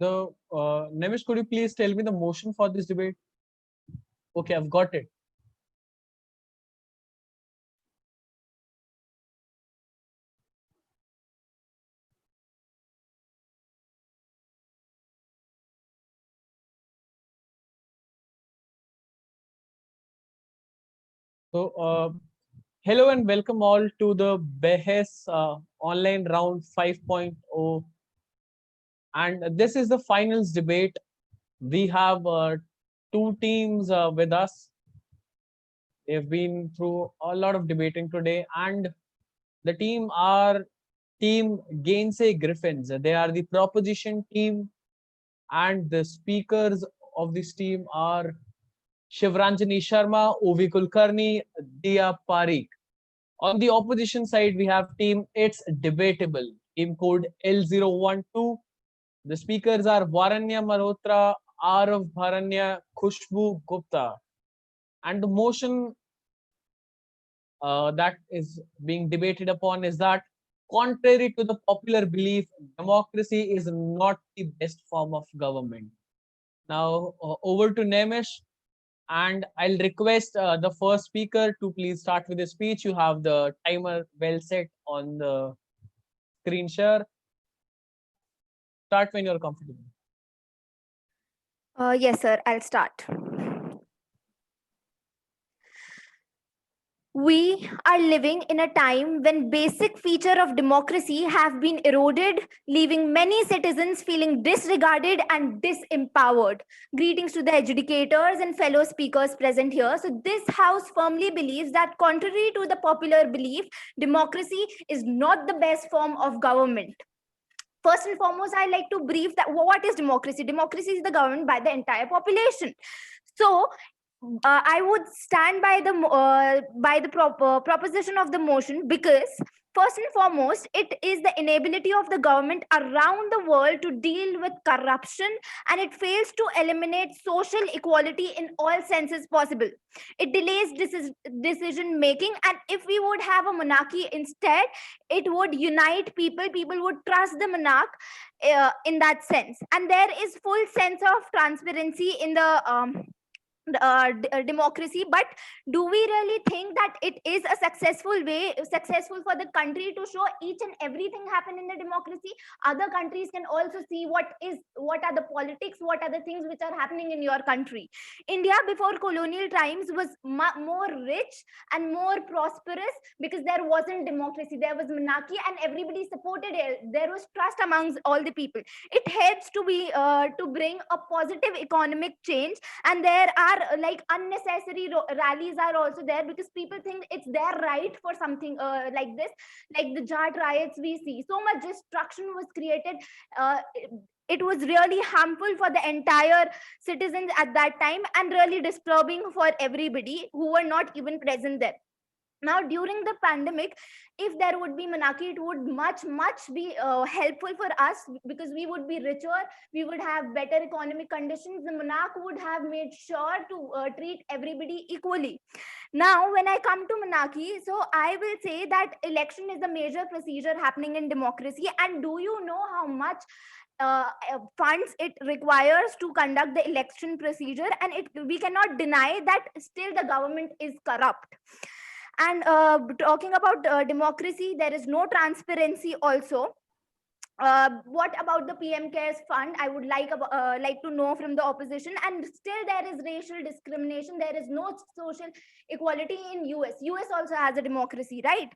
Nemish, could you please tell me the motion for this debate? Okay, I've got it. Hello and welcome all to the Behes online round 5.0. And this is the finals debate. We have two teams with us. They've been through a lot of debating today, and the team are team Gainsay Griffins. They are the proposition team, and the speakers of this team are Shivranjani Sharma, Ovi Kulkarni, Dia Parikh. On the opposition side, we have team It's Debatable, team code L012. The speakers are Varanya Malhotra, Arav Bharanya, Khushbu Gupta. And the motion that is being debated upon is that, contrary to the popular belief, democracy is not the best form of government. Now, over to Nemish, and I'll request the first speaker to please start with the speech. You have the timer well set on the screen share. Start when you're comfortable. Yes, sir, I'll start. We are living in a time when basic feature of democracy have been eroded, leaving many citizens feeling disregarded and disempowered. Greetings to the adjudicators and fellow speakers present here. So this house firmly believes that, contrary to the popular belief, democracy is not the best form of government. First and foremost, I like to brief that what is democracy. Democracy is the government by the entire population. So I would stand by the proposition of the motion, because first and foremost, it is the inability of the government around the world to deal with corruption, and it fails to eliminate social equality in all senses possible. It delays decision making, and if we would have a monarchy instead, it would unite people. People would trust the monarch in that sense, and there is full sense of transparency in the democracy. But do we really think that it is a successful for the country to show each and everything happen in the democracy? Other countries can also see what are the politics, what are the things which are happening in your country. India before colonial times was more rich and more prosperous, because there wasn't democracy, there was monarchy, and everybody supported it. There was trust amongst all the people. It helps to bring a positive economic change, and there are like unnecessary rallies are also there, because people think it's their right for something like this. Like the Jat riots, we see so much destruction was created. It was really harmful for the entire citizens at that time, and really disturbing for everybody who were not even present there. Now during the pandemic, if there would be monarchy, it would much be helpful for us, because we would be richer, we would have better economic conditions. The monarch would have made sure to treat everybody equally. Now when I come to monarchy, so I will say that election is a major procedure happening in democracy. And do you know how much funds it requires to conduct the election procedure? And we cannot deny that still the government is corrupt. And talking about democracy, there is no transparency also. What about the PM Cares Fund? I would like to know from the opposition. And still there is racial discrimination. There is no social equality in US. US also has a democracy, right?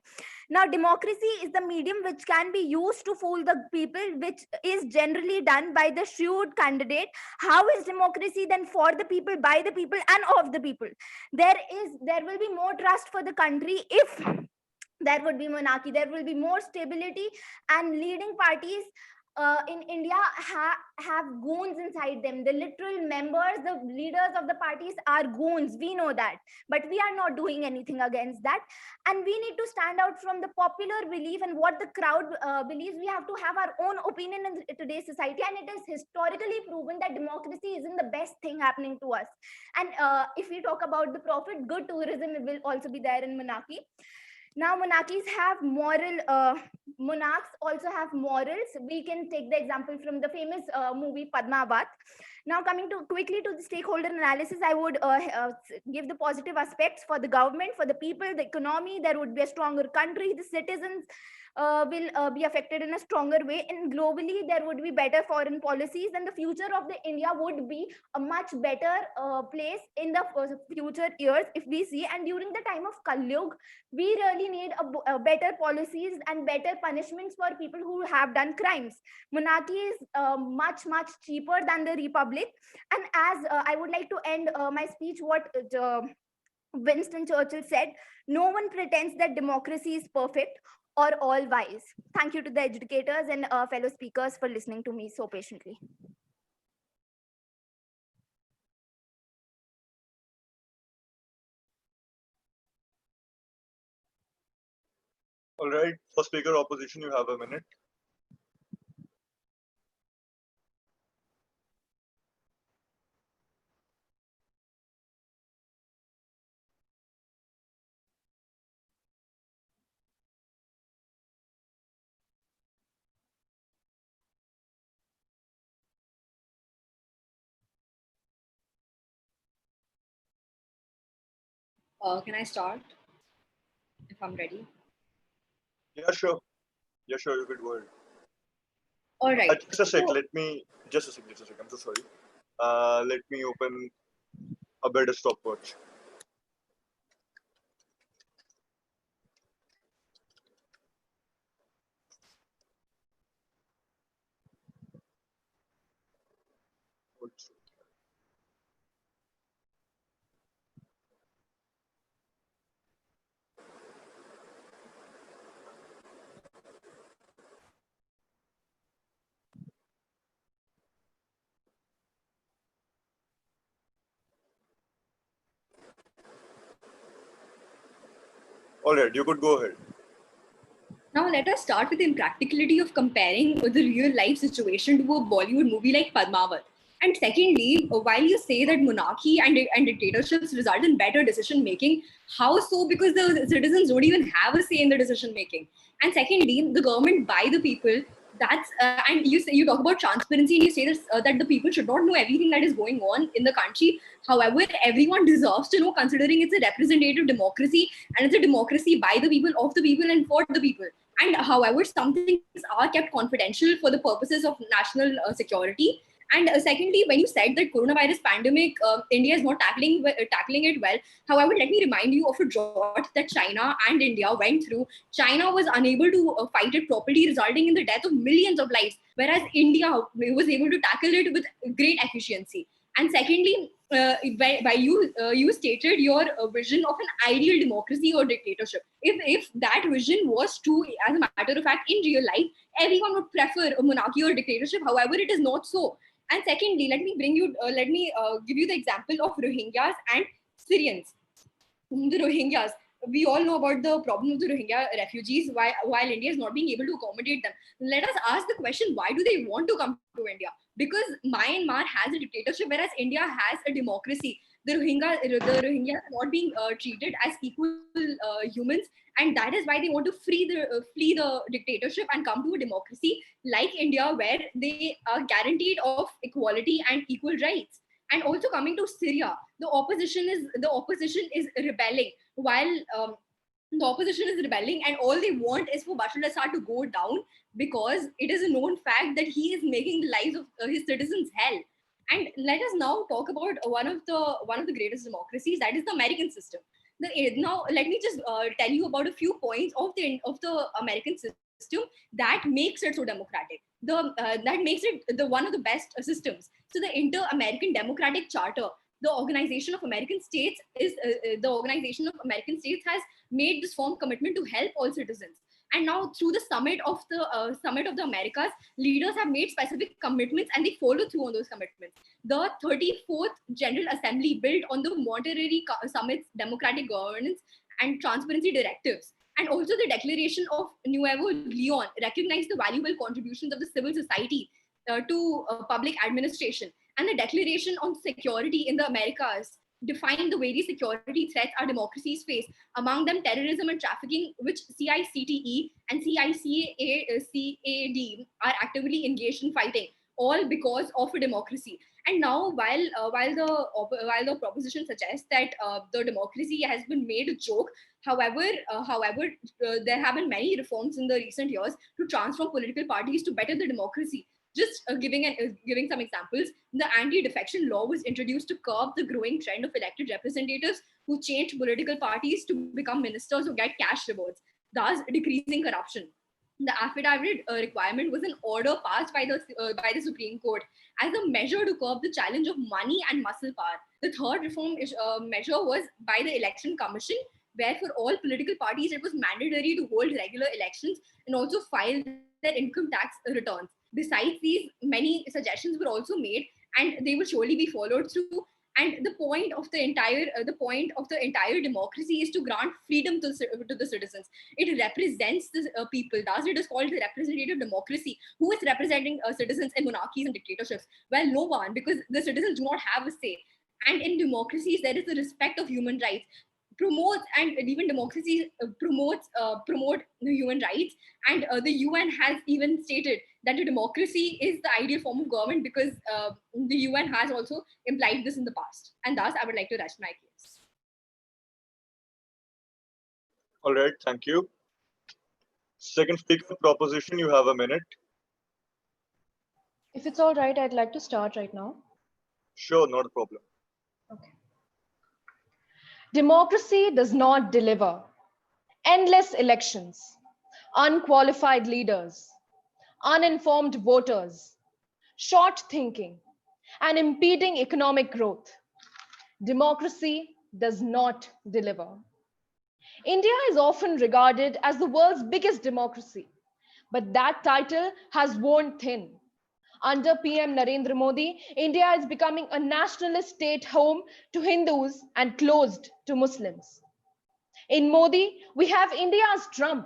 Now, democracy is the medium which can be used to fool the people, which is generally done by the shrewd candidate. How is democracy then for the people, by the people, and of the people? There will be more trust for the country if there would be monarchy. There will be more stability, and leading parties in India have goons inside them. The literal members, the leaders of the parties are goons, we know that, but we are not doing anything against that. And we need to stand out from the popular belief and what the crowd believes. We have to have our own opinion in today's society, and it is historically proven that democracy isn't the best thing happening to us. And if we talk about the profit, good tourism will also be there in monarchy. Now, monarchies have monarchs also have morals. We can take the example from the famous movie Padmavat. Now, coming to quickly to the stakeholder analysis, I would give the positive aspects for the government, for the people, the economy. There would be a stronger country. The citizens will be affected in a stronger way, and globally there would be better foreign policies, and the future of the India would be a much better place in the future years if we see. And during the time of Kalyug, we really need a better policies and better punishments for people who have done crimes. Monarchy is much cheaper than the republic. And as I would like to end my speech, what Winston Churchill said, no one pretends that democracy is perfect or all wise. Thank you to the educators and fellow speakers for listening to me so patiently. All right, for speaker opposition, you have a minute. Can I start if I'm ready? Yeah, sure. Yeah, sure. You could go ahead. All right. Just a sec. So- Let me. Just a sec. Just a sec. I'm so sorry. Let me open a better stopwatch. All right, you could go ahead. Now let us start with the impracticality of comparing the real life situation to a Bollywood movie like Padmavat. And secondly, while you say that monarchy and dictatorships result in better decision making, how so? Because the citizens don't even have a say in the decision making. And secondly, the government by the people. That's and you talk about transparency and you say that the people should not know everything that is going on in the country. However, everyone deserves to know, considering it's a representative democracy and it's a democracy by the people, of the people, and for the people. And however, some things are kept confidential for the purposes of national security. And secondly, when you said that coronavirus pandemic, India is not tackling it well. However, let me remind you of a drought that China and India went through. China was unable to fight it properly, resulting in the death of millions of lives, whereas India was able to tackle it with great efficiency. And secondly, by you stated your vision of an ideal democracy or dictatorship. If that vision was true, as a matter of fact, in real life, everyone would prefer a monarchy or dictatorship. However, it is not so. And secondly, let me give you the example of Rohingyas and Syrians. The Rohingyas, we all know about the problem of the Rohingya refugees, while India is not being able to accommodate them. Let us ask the question, why do they want to come to India? Because Myanmar has a dictatorship, whereas India has a democracy. The Rohingyas are not being treated as equal humans, and that is why they want to flee the dictatorship and come to a democracy like India, where they are guaranteed of equality and equal rights. And also coming to Syria, the opposition is rebelling, while the opposition is rebelling, and all they want is for Bashar al-Assad to go down, because it is a known fact that he is making the lives of his citizens hell. And let us now talk about one of the greatest democracies, that is the American system. Now let me just tell you about a few points of the American system that makes it so democratic. That makes it the one of the best systems. So the Inter-American Democratic Charter, the Organization of American States has made this firm commitment to help all citizens. And now through the summit of the Americas, leaders have made specific commitments and they follow through on those commitments. The 34th General Assembly built on the Monterey Summit's democratic governance and transparency directives. And also the Declaration of Nuevo Leon recognized the valuable contributions of the civil society to public administration. And the Declaration on Security in the Americas define the various security threats our democracies face, among them terrorism and trafficking, which CICTE and CICAD are actively engaged in fighting, all because of a democracy. And now, while the proposition suggests that the democracy has been made a joke, there have been many reforms in the recent years to transform political parties to better the democracy. Just giving some examples, the anti-defection law was introduced to curb the growing trend of elected representatives who change political parties to become ministers or get cash rewards, thus decreasing corruption. The affidavit requirement was an order passed by the Supreme Court as a measure to curb the challenge of money and muscle power. The third measure was by the Election Commission, where for all political parties it was mandatory to hold regular elections and also file their income tax returns. Besides these, many suggestions were also made, and they will surely be followed through. And the point of the entire democracy is to grant freedom to the citizens. It represents the people. Thus, it is called the representative democracy. Who is representing citizens in monarchies and dictatorships? Well, no one, because the citizens do not have a say. And in democracies, there is a respect of human rights. Promotes and even democracy promote the human rights, and the UN has even stated that a democracy is the ideal form of government, because the UN has also implied this in the past, and thus I would like to rest my case. All right, thank you. Second speaker, proposition, you have a minute. If it's all right, I'd like to start right now. Sure, not a problem. Okay. Democracy does not deliver. Endless elections, unqualified leaders, uninformed voters, short thinking, and impeding economic growth. Democracy does not deliver. India is often regarded as the world's biggest democracy, but that title has worn thin. Under PM Narendra Modi, India is becoming a nationalist state home to Hindus and closed to Muslims. In Modi, we have India's Trump,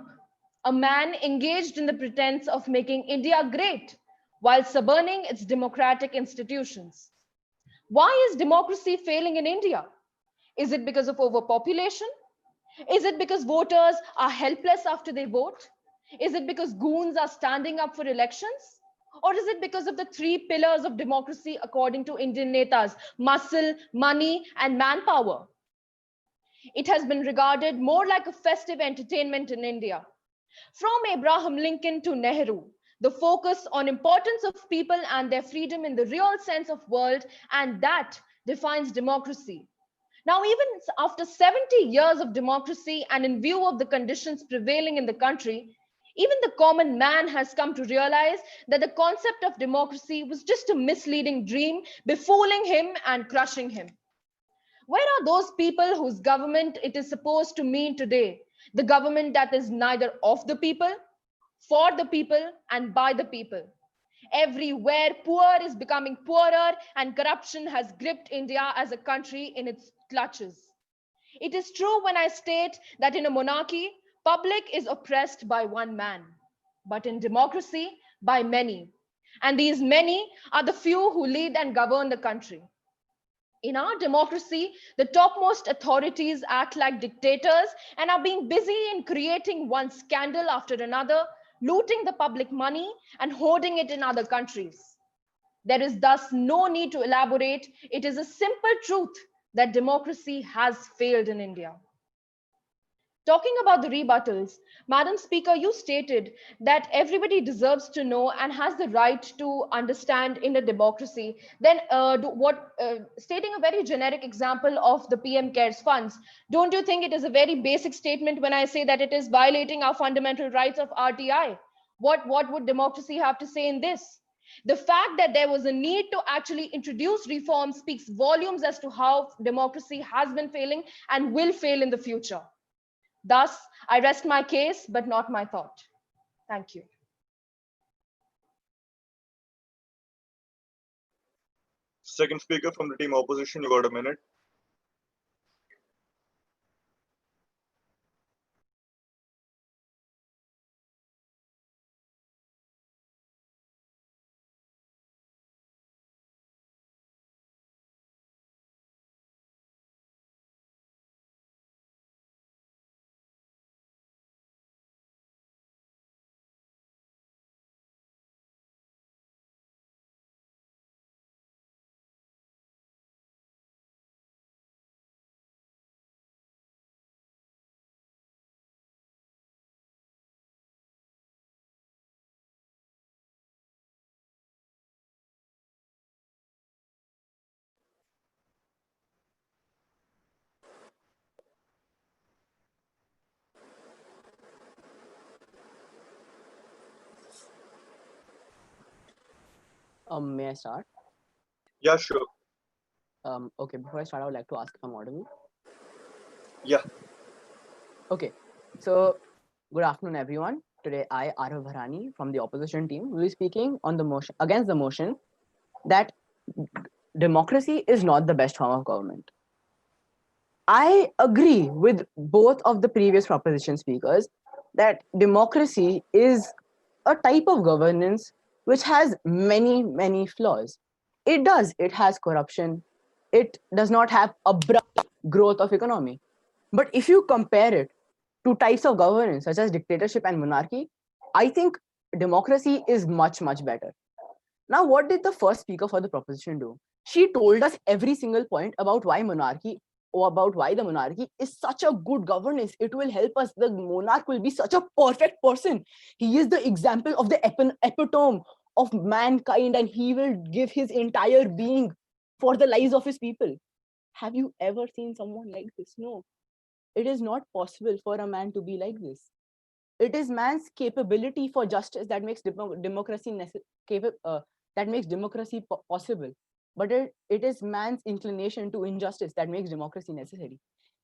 a man engaged in the pretense of making India great while subverting its democratic institutions. Why is democracy failing in India? Is it because of overpopulation? Is it because voters are helpless after they vote? Is it because goons are standing up for elections? Or is it because of the three pillars of democracy according to Indian netas: muscle, money, and manpower? It has been regarded more like a festive entertainment in India. From Abraham Lincoln to Nehru, the focus on importance of people and their freedom in the real sense of world, and that defines democracy. Now, even after 70 years of democracy and in view of the conditions prevailing in the country, even the common man has come to realize that the concept of democracy was just a misleading dream, befooling him and crushing him. Where are those people whose government it is supposed to mean today? The government that is neither of the people, for the people, and by the people. Everywhere, poor is becoming poorer, and corruption has gripped India as a country in its clutches. It is true when I state that in a monarchy, public is oppressed by one man, but in democracy, by many. And these many are the few who lead and govern the country. In our democracy, the topmost authorities act like dictators and are being busy in creating one scandal after another, looting the public money and hoarding it in other countries. There is thus no need to elaborate. It is a simple truth that democracy has failed in India. Talking about the rebuttals, Madam Speaker, you stated that everybody deserves to know and has the right to understand in a democracy. Then stating a very generic example of the PM Cares funds, don't you think it is a very basic statement when I say that it is violating our fundamental rights of RTI? What would democracy have to say in this? The fact that there was a need to actually introduce reforms speaks volumes as to how democracy has been failing and will fail in the future. Thus, I rest my case, but not my thought. Thank you. Second speaker from the team opposition, you got a minute. May I start? Yeah, sure. Okay, before I start, I would like to ask if I'm audible. Yeah. Okay, so good afternoon, everyone. Today, I, Arav Bharani, from the opposition team, will be speaking on the motion against the motion that democracy is not the best form of government. I agree with both of the previous proposition speakers that democracy is a type of governance which has many flaws. It has corruption, it does not have abrupt growth of economy. But if you compare it to types of governance such as dictatorship and monarchy, I think democracy is much better. Now, what did the first speaker for the proposition do? She told us every single point about why monarchy or about why the monarchy is such a good governance. It will help us. The monarch will be such a perfect person. He is the example of the epitome of mankind, and he will give his entire being for the lives of his people. Have you ever seen someone like this? No. It is not possible for a man to be like this. It is man's capability for justice that makes democracy that makes democracy possible. But it is man's inclination to injustice that makes democracy necessary.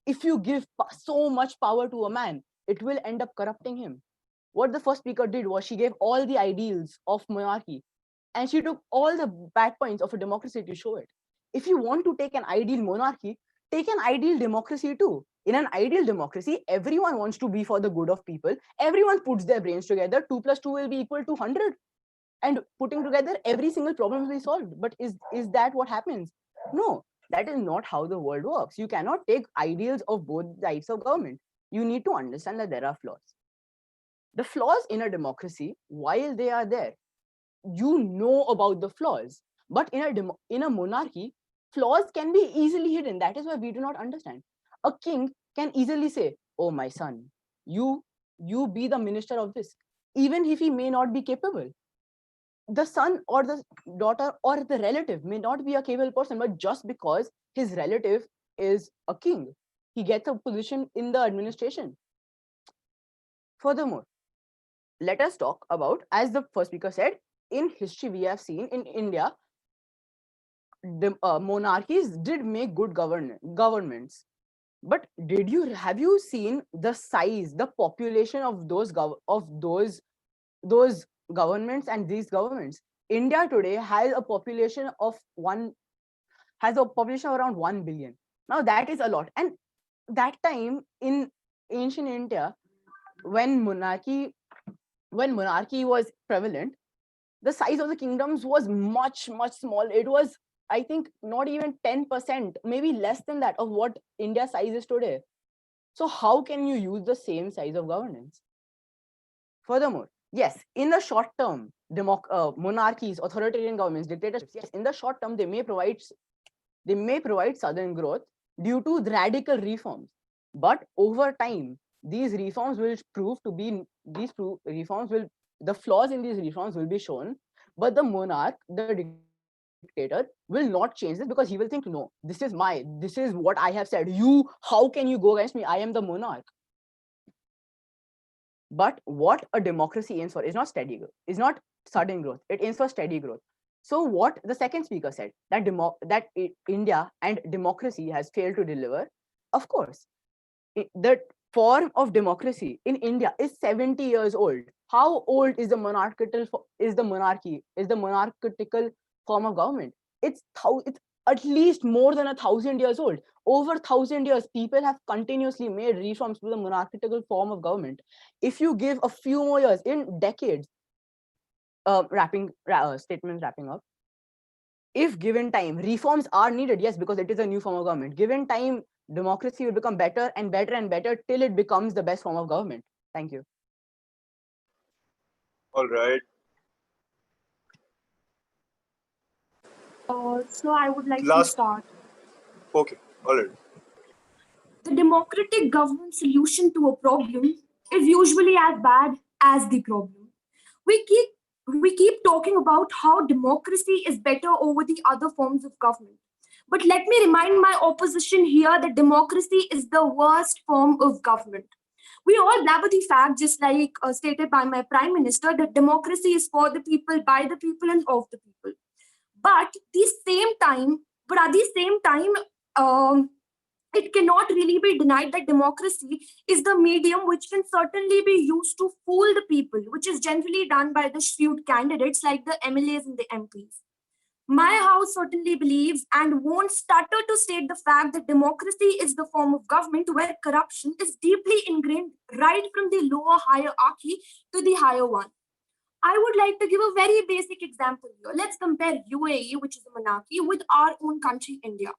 If you give so much power to a man, it will end up corrupting him. What the first speaker did was she gave all the ideals of monarchy and she took all the bad points of a democracy to show it. If you want to take an ideal monarchy, take an ideal democracy too. In an ideal democracy, everyone wants to be for the good of people. Everyone puts their brains together. 2 plus 2 will be equal to 100. And putting together, every single problem will be solved. But is that what happens? No, that is not how the world works. You cannot take ideals of both types of government. You need to understand that there are flaws. The flaws in a democracy, while they are there, you know about the flaws. But in a monarchy, flaws can be easily hidden. That is why we do not understand. A king can easily say, "Oh, my son, you be the minister of this," even if he may not be capable. The son or the daughter or the relative may not be a capable person, but just because his relative is a king, he gets a position in the administration. Furthermore, let us talk about, as the first speaker said, in history we have seen in India, the monarchies did make good governments. But have you seen the size, the population of those governments and these governments? India today has a population of around 1 billion. Now that is a lot. And that time in ancient India, when monarchy was prevalent, the size of the kingdoms was much small. It was, I think, not even 10%, maybe less than that, of what India's size is today. So how can you use the same size of governance? Furthermore, yes, in the short term, monarchies, authoritarian governments, dictatorships, yes, in the short term, they may provide sudden growth due to radical reforms. But over time, these reforms will prove to be the flaws in these reforms will be shown. But the monarch, the dictator, will not change this, because he will think, no, this is what I have said. How can you go against me? I am the monarch. But what a democracy aims for is not sudden growth. It aims for steady growth. So what the second speaker said, that India and democracy has failed to deliver. Of course, the form of democracy in India is 70 years old. How old is the monarchical form of government? It's at least more than 1,000 years old. Over 1,000 years, people have continuously made reforms to the monarchical form of government. If you give a few more years, in decades, wrapping up, if given time, reforms are needed, yes, because it is a new form of government. Given time, democracy will become better and better till it becomes the best form of government. Thank you. All right. So I would like to Last. start. Okay. All right. The democratic government solution to a problem is usually as bad as the problem. We keep talking about how democracy is better over the other forms of government. But let me remind my opposition here that democracy is the worst form of government. We all blabber the fact, just like stated by my prime minister, that democracy is for the people, by the people, and of the people. But at the same time, it cannot really be denied that democracy is the medium which can certainly be used to fool the people, which is generally done by the shrewd candidates like the MLAs and the MPs. My house certainly believes and won't stutter to state the fact that democracy is the form of government where corruption is deeply ingrained right from the lower hierarchy to the higher one. I would like to give a very basic example here. Let's compare UAE, which is a monarchy, with our own country, India.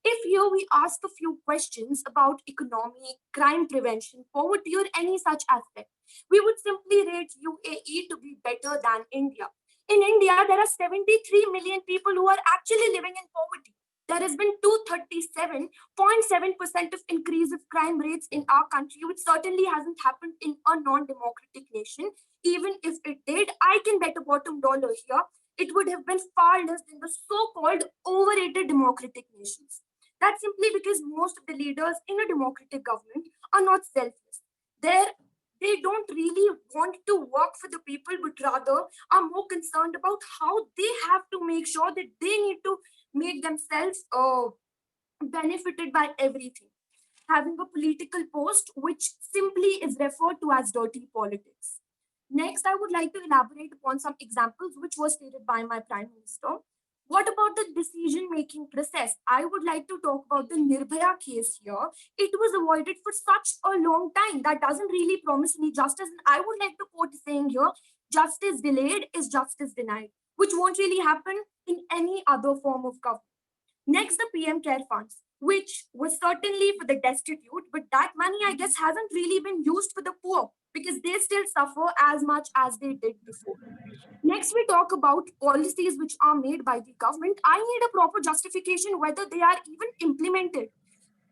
If here we ask a few questions about economy, crime prevention, poverty, or any such aspect, we would simply rate UAE to be better than India. In India, there are 73 million people who are actually living in poverty. There has been 237.7% of increase of crime rates in our country, which certainly hasn't happened in a non-democratic nation. Even if it did, I can bet a bottom dollar here, it would have been far less than the so-called overrated democratic nations. That's simply because most of the leaders in a democratic government are not selfless. They don't really want to work for the people, but rather are more concerned about how they have to make sure that they need to make themselves benefited by everything. Having a political post, which simply is referred to as dirty politics. Next, I would like to elaborate upon some examples which were stated by my Prime Minister. What about the decision-making process? I would like to talk about the Nirbhaya case here. It was avoided for such a long time. That doesn't really promise any justice. And I would like to quote a saying here, justice delayed is justice denied, which won't really happen in any other form of government. Next, the PM Care Funds, which was certainly for the destitute, but that money, I guess, hasn't really been used for the poor because they still suffer as much as they did before. Next, we talk about policies which are made by the government. I need a proper justification whether they are even implemented.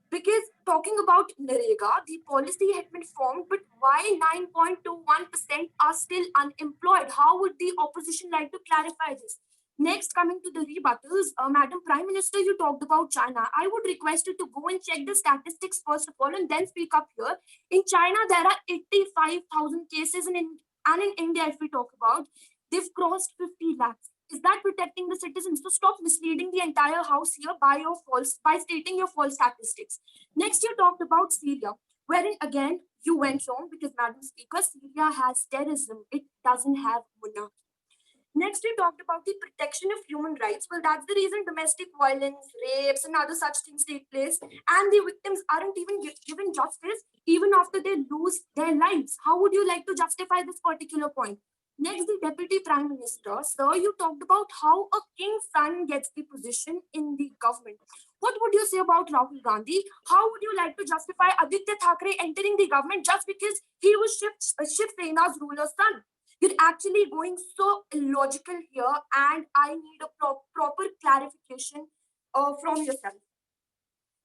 Because talking about Narega, the policy had been formed, but why 9.21% are still unemployed? How would the opposition like to clarify this? Next, coming to the rebuttals, Madam Prime Minister, you talked about China. I would request you to go and check the statistics first of all and then speak up here. In China, there are 85,000 cases, and in India, if we talk about, they've crossed 50 lakhs. Is that protecting the citizens? So stop misleading the entire house here by stating your false statistics. Next, you talked about Syria, wherein again you went wrong because, Madam Speaker, Syria has terrorism. It doesn't have monarchy. Next, we talked about the protection of human rights. Well, that's the reason domestic violence, rapes, and other such things take place, and the victims aren't even given justice even after they lose their lives. How would you like to justify this particular point? Next, the Deputy Prime Minister. Sir, you talked about how a king's son gets the position in the government. What would you say about Rahul Gandhi? How would you like to justify Aditya Thackeray entering the government just because he was Shiv Sena's ruler's son? You're actually going so illogical here, and I need a proper clarification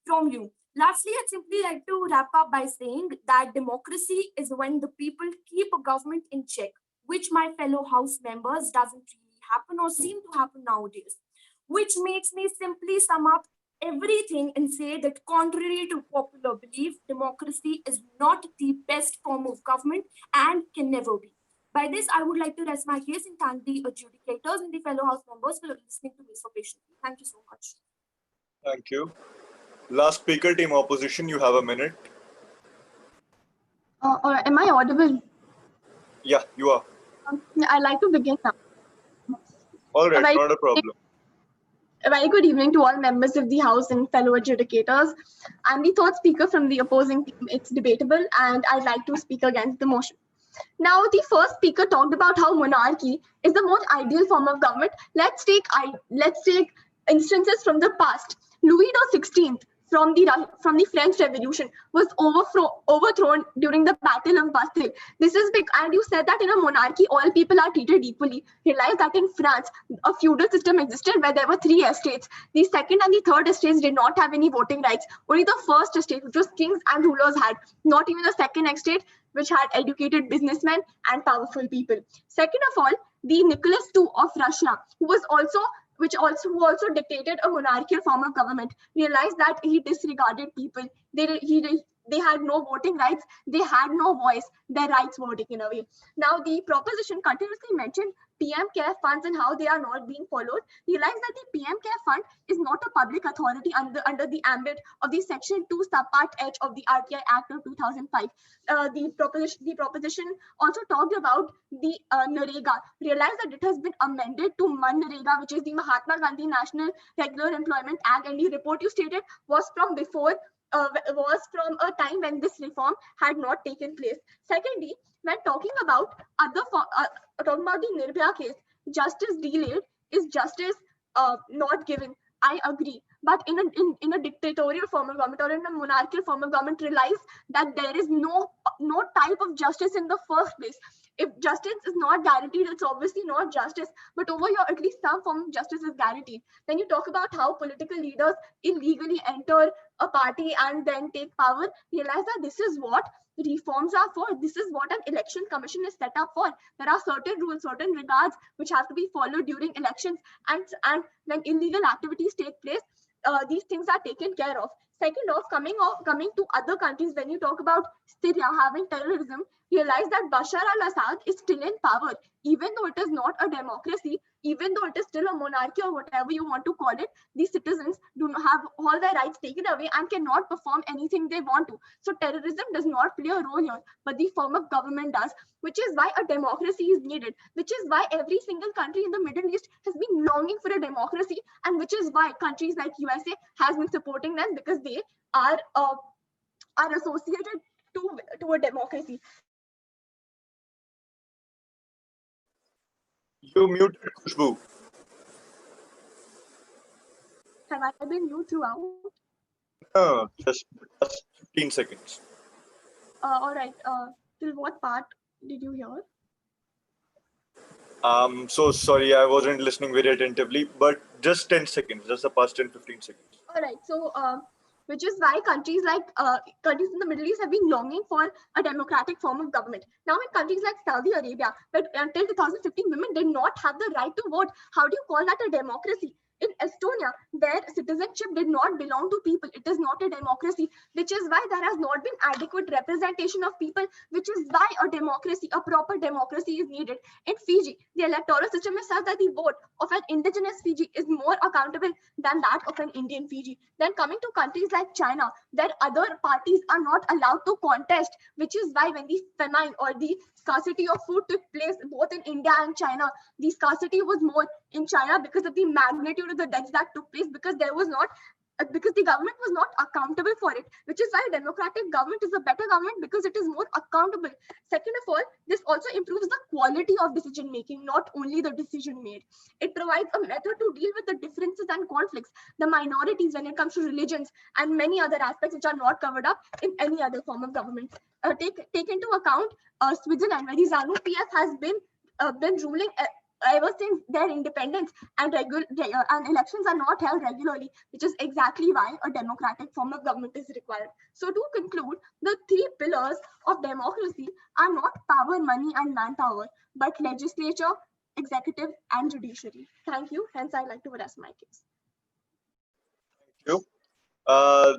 from you. Lastly, I'd simply like to wrap up by saying that democracy is when the people keep a government in check, which my fellow House members doesn't really happen or seem to happen nowadays, which makes me simply sum up everything and say that contrary to popular belief, democracy is not the best form of government and can never be. By this, I would like to rest my case and thank the adjudicators and the fellow House members for listening to me so patiently. Thank you so much. Thank you. Last speaker, team opposition, you have a minute. Am I audible? Yeah, you are. I'd like to begin now. All right, Right. not a problem. A very good evening to all members of the House and fellow adjudicators. I'm the third speaker from the opposing team. It's debatable, and I'd like to speak against the motion. Now, the first speaker talked about how monarchy is the most ideal form of government. Let's take instances from the past. Louis XVI from the French Revolution was overthrown during the Battle of Bastille. This is big, and you said that in a monarchy, all people are treated equally. Realize that in France, a feudal system existed where there were 3 estates. The second and the third estates did not have any voting rights. Only the first estate, which was kings and rulers, had. Not even the second estate, which had educated businessmen and powerful people. Second of all, the Nicholas II of Russia, who also dictated a monarchical form of government, realized that he disregarded people. they had no voting rights, they had no voice, their rights were taken away. Now, the proposition continuously mentioned PM Care funds and how they are not being followed. Realize that the PM Care fund is not a public authority under the ambit of the Section 2 subpart H of the RTI Act of 2005. The proposition also talked about the Narega. Realize that it has been amended to Manrega, which is the Mahatma Gandhi National Regular Employment Act, and the report you stated was from before, was from a time when this reform had not taken place. Secondly, when talking about talking about the Nirbhaya case, justice delayed is justice not given. I agree, but in a dictatorial form of government or in a monarchical form of government, realize that there is no type of justice in the first place. If justice is not guaranteed, it's obviously not justice. But over here, at least some form of justice is guaranteed. Then you talk about how political leaders illegally enter a party and then take power. Realize that this is what reforms are for. This is what an election commission is set up for. There are certain rules, certain regards which have to be followed during elections, and when illegal activities take place, these things are taken care of. Second off, coming to other countries, when you talk about Syria having terrorism, realize that Bashar al-Assad is still in power, even though it is not a democracy, even though it is still a monarchy or whatever you want to call it. These citizens do not have all their rights taken away and cannot perform anything they want to. So terrorism does not play a role here, but the form of government does, which is why a democracy is needed, which is why every single country in the Middle East has been longing for a democracy, and which is why countries like USA has been supporting them, because they are associated to a democracy. You muted Khushbu. Have I been mute throughout? No, just 15 seconds. All right. Till what part did you hear? So sorry, I wasn't listening very attentively, but just 10 seconds, just the past 10-15 seconds. All right. So, which is why countries countries in the Middle East have been longing for a democratic form of government. Now, in countries like Saudi Arabia, but until 2015, women did not have the right to vote. How do you call that a democracy? In Estonia, their citizenship did not belong to people. It is not a democracy, which is why there has not been adequate representation of people, which is why a democracy, a proper democracy is needed. In Fiji, the electoral system is such that the vote of an indigenous Fiji is more accountable than that of an Indian Fiji. Then coming to countries like China, where other parties are not allowed to contest, which is why when the famine or the scarcity of food took place both in India and China, the scarcity was more in China because of the magnitude of the deaths that took place, because there was not because the government was not accountable for it, which is why democratic government is a better government, because it is more accountable. Second of all, this also improves the quality of decision making, not only the decision made. It provides a method to deal with the differences and conflicts, the minorities when it comes to religions and many other aspects which are not covered up in any other form of government. Take into account Switzerland, where the ZANU PF has been ruling ever since their independence, and elections are not held regularly, which is exactly why a democratic form of government is required. So to conclude, the three pillars of democracy are not power, money, and manpower, but legislature, executive, and judiciary. Thank you. Hence, I like to rest my case. Thank you.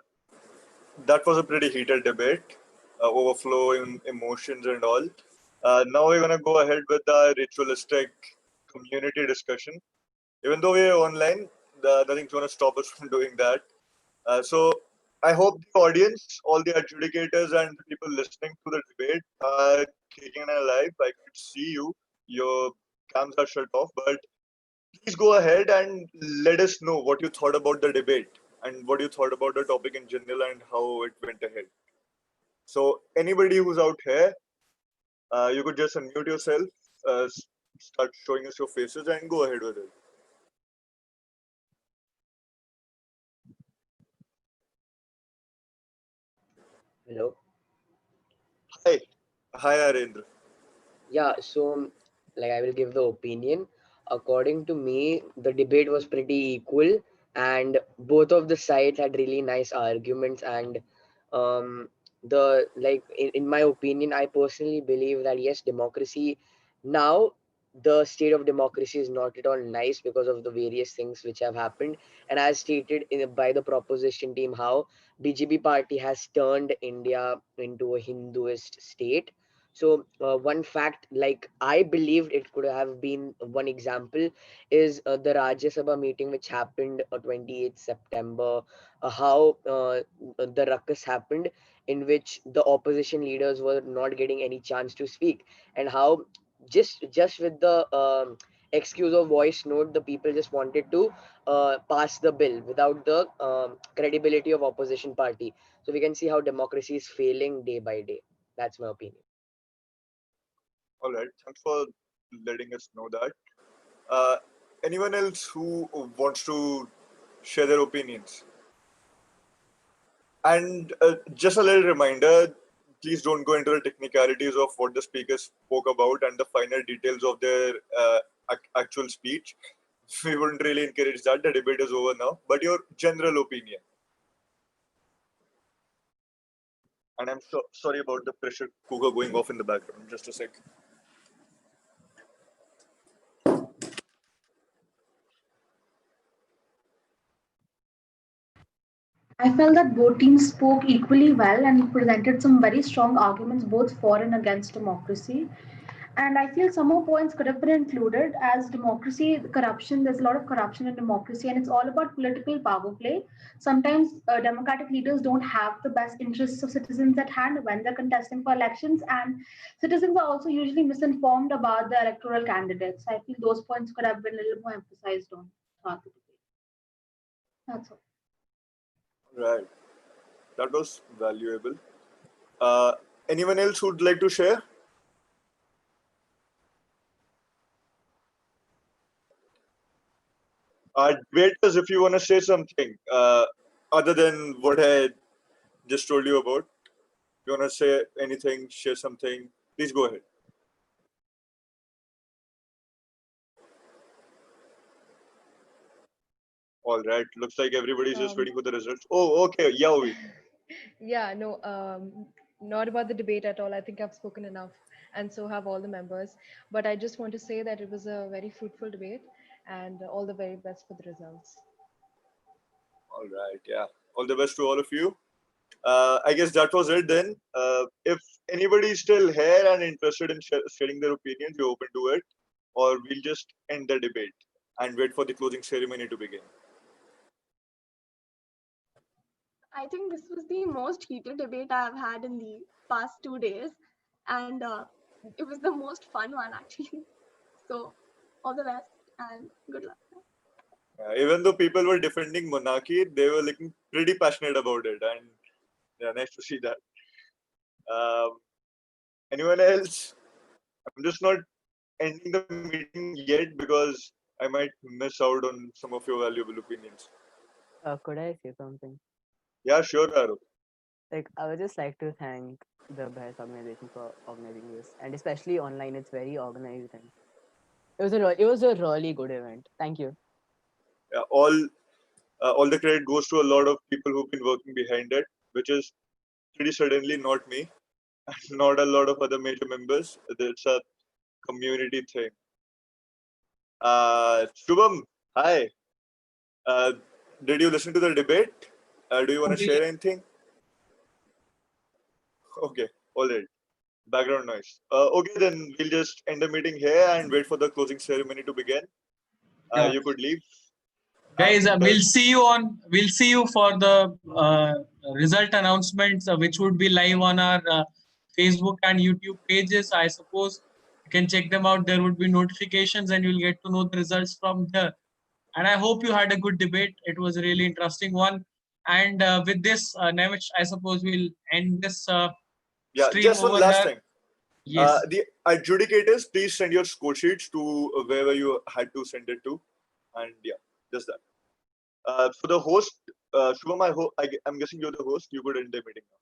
That was a pretty heated debate, overflow in emotions and all. Now we're going to go ahead with the ritualistic community discussion. Even though we're online, nothing's going to stop us from doing that. So I hope the audience, all the adjudicators and the people listening to the debate are kicking and alive. I could see you. Your cams are shut off, but please go ahead and let us know what you thought about the debate and what you thought about the topic in general and how it went ahead. So anybody who's out here, you could just unmute yourself, start showing us your faces and go ahead with it. Hello. Hi. Hi, Arendra. Yeah, so like I will give the opinion. According to me, the debate was pretty equal, and both of the sides had really nice arguments. And in my opinion, I personally believe that yes, democracy now the state of democracy is not at all nice because of the various things which have happened. And as stated by the proposition team, how BJP party has turned India into a Hinduist state. So one fact, like I believed it could have been one example, is the Rajya Sabha meeting which happened 28th September. How the ruckus happened, in which the opposition leaders were not getting any chance to speak, and how just with the excuse of voice note, the people just wanted to pass the bill without the credibility of opposition party. So we can see how democracy is failing day by day. That's my opinion. All right, thanks for letting us know that. Uh, Anyone else who wants to share their opinions? And just a little reminder, please don't go into the technicalities of what the speakers spoke about and the finer details of their actual speech. We wouldn't really encourage that. The debate is over now. But your general opinion. And I'm so sorry about the pressure cooker going off in the background. Just a sec. I felt that both teams spoke equally well and presented some very strong arguments both for and against democracy. And I feel some more points could have been included as democracy, corruption. There's a lot of corruption in democracy, and it's all about political power play. Sometimes democratic leaders don't have the best interests of citizens at hand when they're contesting for elections, and citizens are also usually misinformed about the electoral candidates. I feel those points could have been a little more emphasized on throughout the debate. That's all. Right. That was valuable. Uh, Anyone else who'd like to share? Debaters, if you want to say something other than what I just told you about, if you want to say anything, share something, please go ahead. All right. Looks like everybody's just waiting for the results. Oh, okay. Yeah, Ovi. Yeah, no, not about the debate at all. I think I've spoken enough, and so have all the members. But I just want to say that it was a very fruitful debate, and all the very best for the results. All right. Yeah. All the best to all of you. I guess that was it then. If anybody is still here and interested in sharing their opinions, we're open to it. Or we'll just end the debate and wait for the closing ceremony to begin. I think this was the most heated debate I've had in the past 2 days, and it was the most fun one actually. So, all the best and good luck. Even though people were defending monarchy, they were looking pretty passionate about it, and yeah, nice to see that. Um, Anyone else? I'm just not ending the meeting yet because I might miss out on some of your valuable opinions. Could I say something? Yeah, sure, Aro. Like, I would just like to thank the Behes organization for organizing this, and especially online, it's very organized and it was a really good event. Thank you. Yeah, all the credit goes to a lot of people who've been working behind it, which is pretty certainly not me, and not a lot of other major members. It's a community thing. Shubham, hi. Uh, did you listen to the debate? Do you want to share anything? Okay, all right. Background noise. Okay, then we'll just end the meeting here and wait for the closing ceremony to begin. Yeah. You could leave. Guys, And, we'll see you for the result announcements, which would be live on our Facebook and YouTube pages. I suppose you can check them out. There would be notifications and you'll get to know the results from there. And I hope you had a good debate. It was a really interesting one. And with this, Nemish, I suppose we'll end this yeah, stream just one over last here. thing. Yes. The adjudicators, please send your score sheets to wherever you had to send it to. And yeah, just that. So the host, Shubham, I'm guessing you're the host. You could end the meeting now.